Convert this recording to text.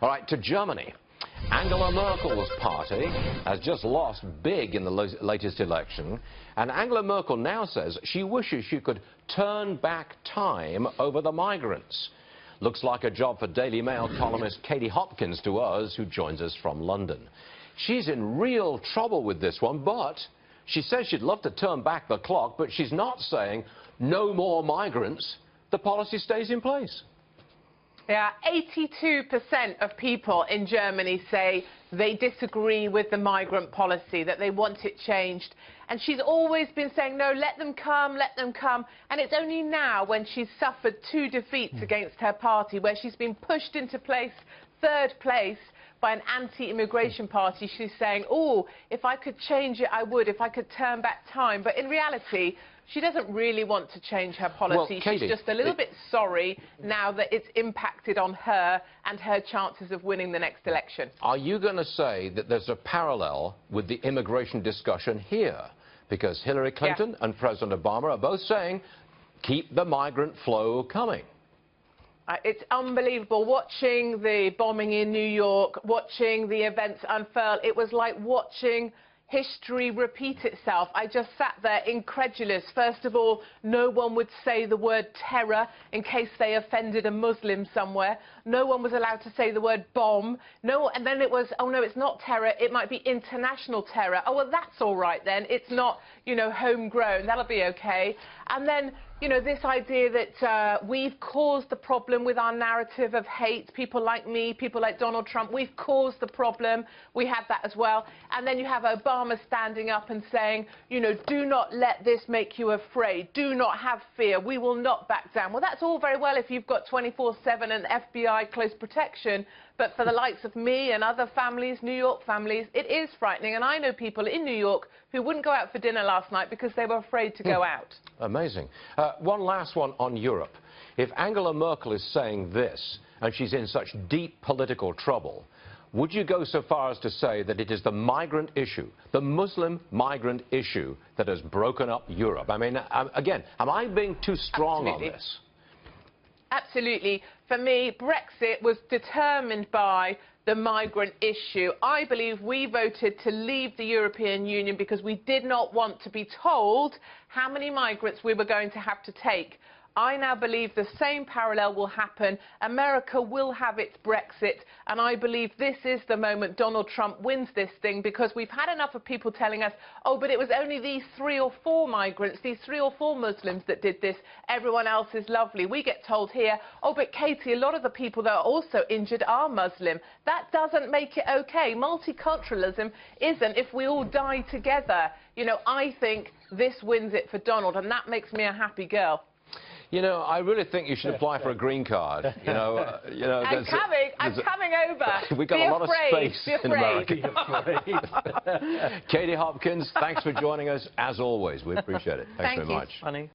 All right, to Germany. Angela Merkel's party has just lost big in the latest election, and Angela Merkel now says she wishes she could turn back time over the migrants. Looks like a job for Daily Mail columnist Katie Hopkins to us, who joins us from London. She's in real trouble with this one, but she says she'd love to turn back the clock, but she's not saying no more migrants. The policy stays in place. Yeah, 82% of people in Germany say they disagree with the migrant policy, that they want it changed. And she's always been saying, no, let them come, let them come. And it's only now, when she's suffered 2 defeats against her party, where she's been pushed into place, 3rd place, by an anti-immigration party, she's saying, oh, if I could change it, I would, if I could turn back time. But in reality, she doesn't really want to change her policy. Well, Katie, she's just a little bit sorry now that it's impacted on her and her chances of winning the next election. Are you going to say that there's a parallel with the immigration discussion here? Because Hillary Clinton and President Obama are both saying, keep the migrant flow coming. It's unbelievable watching the bombing in New York, watching the events unfurl. It was like watching history repeat itself. I just sat there incredulous. First of all, no one would say the word terror in case they offended a Muslim somewhere. No one was allowed to say the word bomb. No, and then it was, oh no, it's not terror, it might be international terror. Oh, well, that's all right then. It's not, you know, homegrown. That'll be okay. And then, you know, this idea that we've caused the problem with our narrative of hate. People like me, people like Donald Trump, we've caused the problem. We have that as well. And then you have Obama standing up and saying, you know, do not let this make you afraid. Do not have fear. We will not back down. Well, that's all very well if you've got 24/7 and FBI close protection. But for the likes of me and other families, New York families, it is frightening. And I know people in New York who wouldn't go out for dinner last night because they were afraid to go out. Amazing. One last one on Europe. If Angela Merkel is saying this, and she's in such deep political trouble, would you go so far as to say that it is the migrant issue, the Muslim migrant issue, that has broken up Europe? I mean, again, am I being too strong on this? Absolutely. For me, Brexit was determined by the migrant issue. I believe we voted to leave the European Union because we did not want to be told how many migrants we were going to have to take. I now believe the same parallel will happen. America will have its Brexit, and I believe this is the moment Donald Trump wins this thing, because we've had enough of people telling us, oh, but it was only these 3 or 4 migrants, these 3 or 4 Muslims that did this. Everyone else is lovely. We get told here, oh, but Katie, a lot of the people that are also injured are Muslim. That doesn't make it okay. Multiculturalism isn't if we all die together. You know, I think this wins it for Donald, and that makes me a happy girl. You know, I really think you should apply for a green card. I'm coming over. We've got a lot of space in America. Be afraid. Katie Hopkins, thanks for joining us, as always. We appreciate it. Thanks very much. Funny.